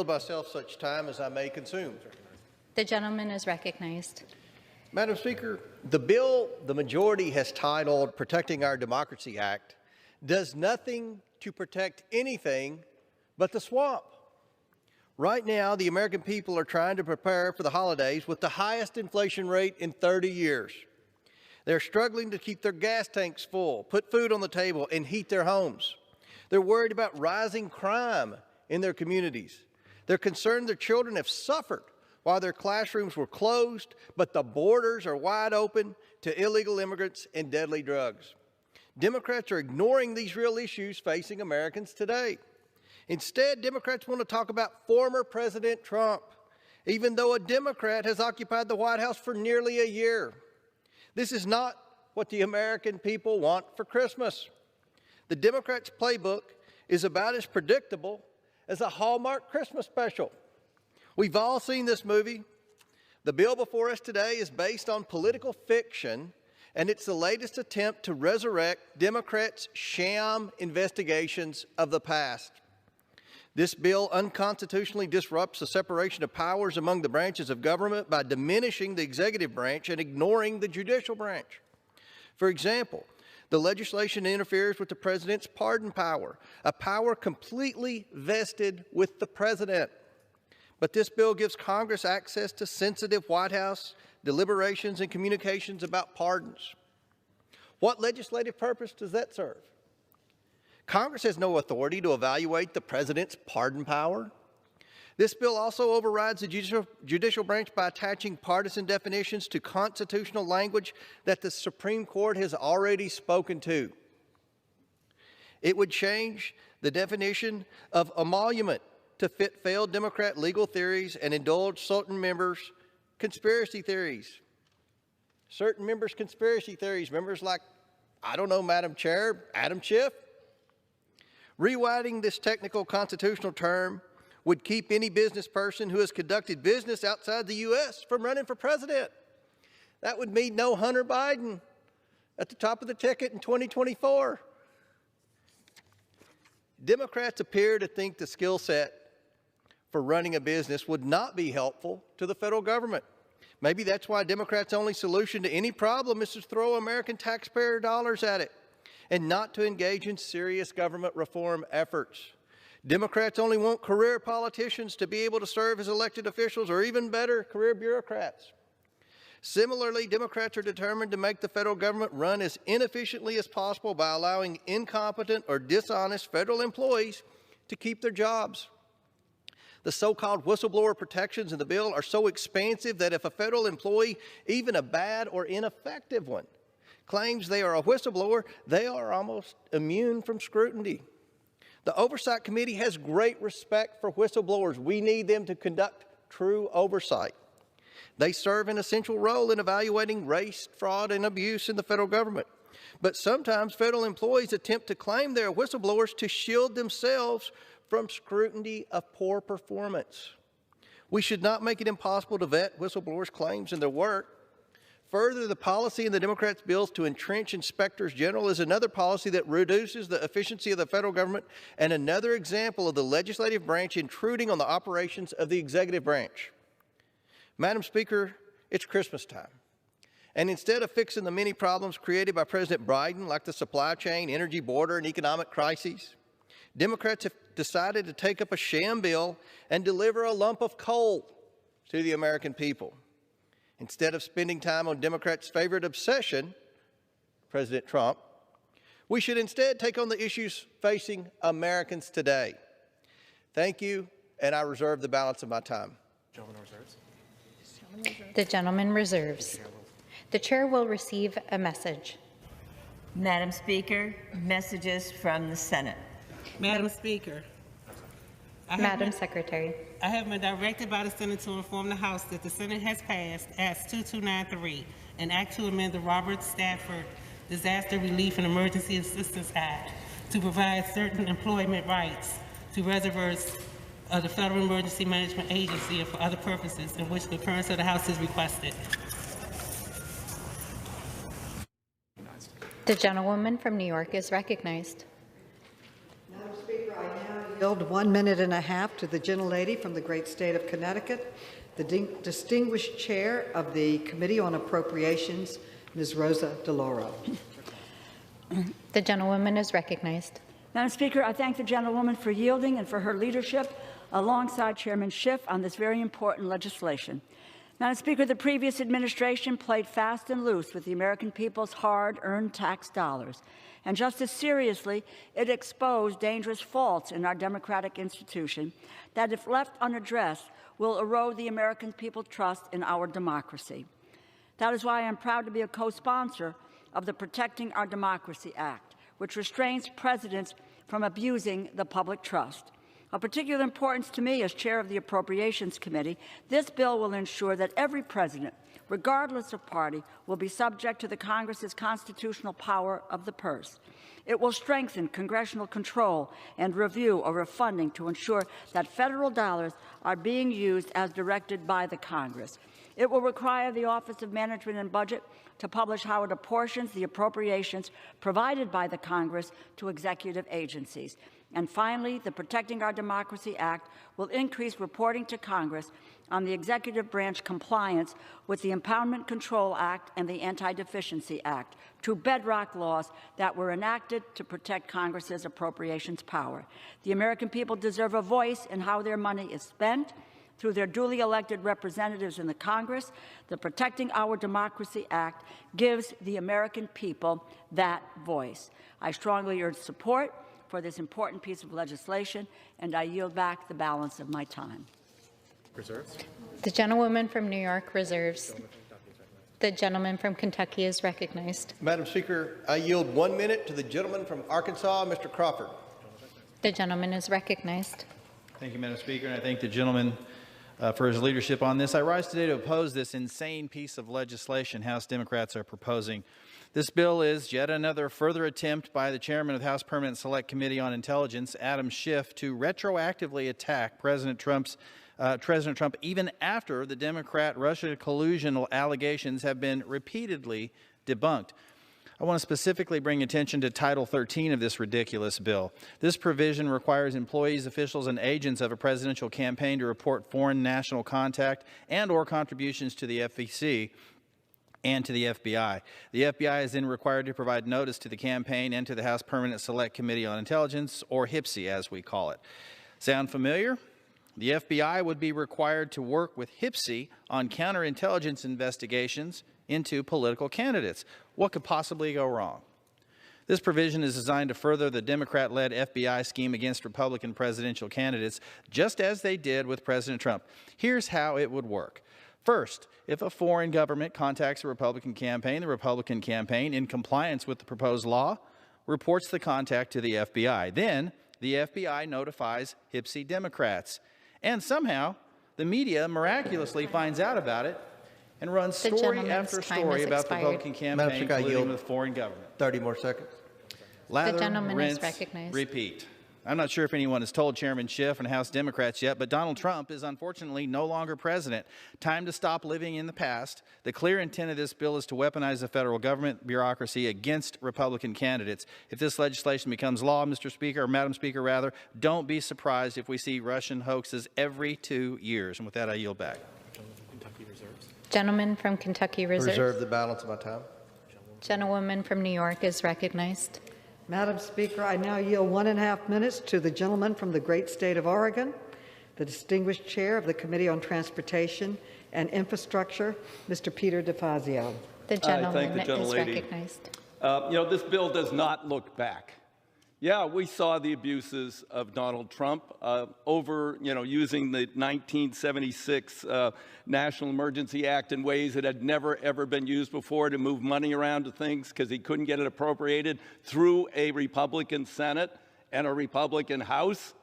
myself such time as I may consume. The gentleman is recognized. Madam Speaker, the bill the majority has titled Protecting Our Democracy Act does nothing to protect anything but the swamp. Right now, the American people are trying to prepare for the holidays with the highest inflation rate in 30 years. They're struggling to keep their gas tanks full, put food on the table, and heat their homes. They're worried about rising crime in their communities. They're concerned their children have suffered while their classrooms were closed, but the borders are wide open to illegal immigrants and deadly drugs. Democrats are ignoring these real issues facing Americans today. Instead, Democrats want to talk about former President Trump, even though a Democrat has occupied the White House for nearly a year. This is not what the American people want for Christmas. The Democrats' playbook is about as predictable as a Hallmark Christmas special. We've all seen this movie. The bill before us today is based on political fiction, and it's the latest attempt to resurrect Democrats' sham investigations of the past. This bill unconstitutionally disrupts the separation of powers among the branches of government by diminishing the executive branch and ignoring the judicial branch. For example, the legislation interferes with the president's pardon power, a power completely vested with the president. But this bill gives Congress access to sensitive White House deliberations and communications about pardons. What legislative purpose does that serve? Congress has no authority to evaluate the president's pardon power. This bill also overrides the judicial branch by attaching partisan definitions to constitutional language that the Supreme Court has already spoken to. It would change the definition of emolument to fit failed Democrat legal theories and indulge certain members' conspiracy theories. Certain members' conspiracy theories, members like, I don't know, Madam Chair, Adam Schiff. Rewriting this technical constitutional term would keep any business person who has conducted business outside the U.S. from running for president. That would mean no Hunter Biden at the top of the ticket in 2024. Democrats appear to think the skill set for running a business would not be helpful to the federal government. Maybe that's why Democrats' only solution to any problem is to throw American taxpayer dollars at it and not to engage in serious government reform efforts. Democrats only want career politicians to be able to serve as elected officials, or even better, career bureaucrats. Similarly, Democrats are determined to make the federal government run as inefficiently as possible by allowing incompetent or dishonest federal employees to keep their jobs. The so-called whistleblower protections in the bill are so expansive that if a federal employee, even a bad or ineffective one, claims they are a whistleblower, they are almost immune from scrutiny. The Oversight Committee has great respect for whistleblowers. We need them to conduct true oversight. They serve an essential role in evaluating race, fraud, and abuse in the federal government. But sometimes federal employees attempt to claim they are whistleblowers to shield themselves from scrutiny of poor performance. We should not make it impossible to vet whistleblowers' claims in their work. Further, the policy in the Democrats' bills to entrench inspectors general is another policy that reduces the efficiency of the federal government and another example of the legislative branch intruding on the operations of the executive branch. Madam Speaker, it's Christmas time. And instead of fixing the many problems created by President Biden, like the supply chain, energy, border, and economic crises, Democrats have decided to take up a sham bill and deliver a lump of coal to the American people. Instead of spending time on Democrats' favorite obsession, President Trump, we should instead take on the issues facing Americans today. Thank you, and I reserve the balance of my time. The gentleman reserves. The chair will receive a message. Madam Speaker, messages from the Senate. Madam Speaker. Madam Secretary. I have been directed by the Senate to inform the House that the Senate has passed S. 2293, an act to amend the Robert Stafford Disaster Relief and Emergency Assistance Act to provide certain employment rights to reservoirs of the Federal Emergency Management Agency and for other purposes in which the concurrence of the House is requested. The gentlewoman from New York is recognized. Madam Speaker, I now yield 1 minute and a half to the gentlelady from the great state of Connecticut, the distinguished chair of the Committee on Appropriations, Ms. Rosa DeLauro. The gentlewoman is recognized. Madam Speaker, I thank the gentlewoman for yielding and for her leadership alongside Chairman Schiff on this very important legislation. Madam Speaker, the previous administration played fast and loose with the American people's hard-earned tax dollars. And just as seriously, it exposed dangerous faults in our democratic institution that, if left unaddressed, will erode the American people's trust in our democracy. That is why I am proud to be a co-sponsor of the Protecting Our Democracy Act, which restrains presidents from abusing the public trust. Of particular importance to me as chair of the Appropriations Committee, this bill will ensure that every president, regardless of party, will be subject to the Congress's constitutional power of the purse. It will strengthen congressional control and review over funding to ensure that federal dollars are being used as directed by the Congress. It will require the Office of Management and Budget to publish how it apportions the appropriations provided by the Congress to executive agencies. And finally, the Protecting Our Democracy Act will increase reporting to Congress on the executive branch compliance with the Impoundment Control Act and the Anti-Deficiency Act, two bedrock laws that were enacted to protect Congress's appropriations power. The American people deserve a voice in how their money is spent. Through their duly elected representatives in the Congress, the Protecting Our Democracy Act gives the American people that voice. I strongly urge support for this important piece of legislation, and I yield back the balance of my time. Reserves. The gentlewoman from New York reserves. The gentleman from Kentucky is recognized. Madam Speaker, I yield 1 minute to the gentleman from Arkansas, Mr. Crawford. The gentleman is recognized. Thank you, Madam Speaker, and I thank the gentleman for his leadership on this. I rise today to oppose this insane piece of legislation House Democrats are proposing. This bill is yet another further attempt by the chairman of the House Permanent Select Committee on Intelligence, Adam Schiff, to retroactively attack President Trump even after the Democrat Russia collusion allegations have been repeatedly debunked. I want to specifically bring attention to Title 13 of this ridiculous bill. This provision requires employees, officials, and agents of a presidential campaign to report foreign national contact and or contributions to the FEC and to the FBI. The FBI is then required to provide notice to the campaign and to the House Permanent Select Committee on Intelligence, or HPSI as we call it. Sound familiar? The FBI would be required to work with HPSI on counterintelligence investigations into political candidates. What could possibly go wrong? This provision is designed to further the Democrat-led FBI scheme against Republican presidential candidates, just as they did with President Trump. Here's how it would work. First, if a foreign government contacts a Republican campaign, the Republican campaign, in compliance with the proposed law, reports the contact to the FBI. Then, the FBI notifies HPSI Democrats. And somehow, the media miraculously finds out about it and runs story after story about the Republican campaign colluding with foreign government. 30 more seconds. Lather, rinse, is recognized. repeat. I'm not sure if anyone has told Chairman Schiff and House Democrats yet, but Donald Trump is unfortunately no longer president. Time to stop living in the past. The clear intent of this bill is to weaponize the federal government bureaucracy against Republican candidates. If this legislation becomes law, Mr. Speaker, or Madam Speaker rather, don't be surprised if we see Russian hoaxes every 2 years. And with that, I yield back. Gentleman from Kentucky reserves. Reserve the balance of my time. Gentlewoman from New York is recognized. Madam Speaker, I now yield 1.5 minutes to the gentleman from the great state of Oregon, the distinguished chair of the Committee on Transportation and Infrastructure, Mr. Peter DeFazio. The gentleman is recognized. This bill does not look back. Yeah, we saw the abuses of Donald Trump over, using the 1976 National Emergency Act in ways that had never, ever been used before to move money around to things because he couldn't get it appropriated through a Republican Senate and a Republican House.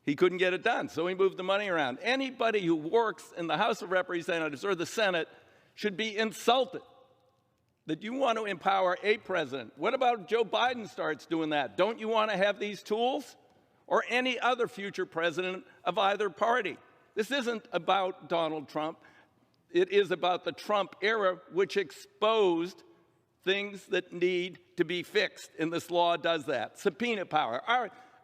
He couldn't get it done, so he moved the money around. Anybody who works in the House of Representatives or the Senate should be insulted that you want to empower a president. What about Joe Biden starts doing that? Don't you want to have these tools? Or any other future president of either party? This isn't about Donald Trump. It is about the Trump era, which exposed things that need to be fixed, and this law does that. Subpoena power.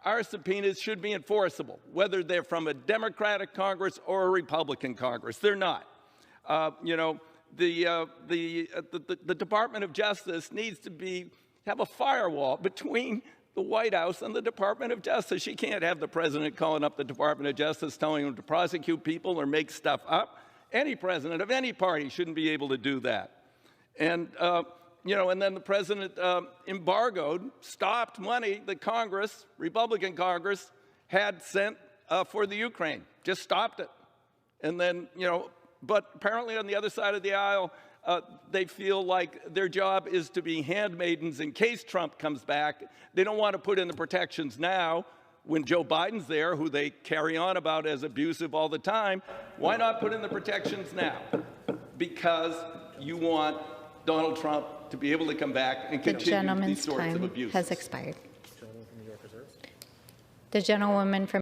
our subpoenas should be enforceable, whether they're from a Democratic Congress or a Republican Congress. They're not. You know, the Department of Justice needs to have a firewall between the White House and the Department of Justice. You can't have the president calling up the Department of Justice telling them to prosecute people or make stuff up. Any president of any party shouldn't be able to do that. And, you know, and then the president stopped money that Congress, Republican Congress, had sent for the Ukraine. Just stopped it. And then, you know, but apparently on the other side of the aisle, they feel like their job is to be handmaidens in case Trump comes back. They don't want to put in the protections now when Joe Biden's there, who they carry on about as abusive all the time. Why not put in the protections now? Because you want Donald Trump to be able to come back and continue these sorts of abuses. The gentleman's time has expired. The gentlewoman from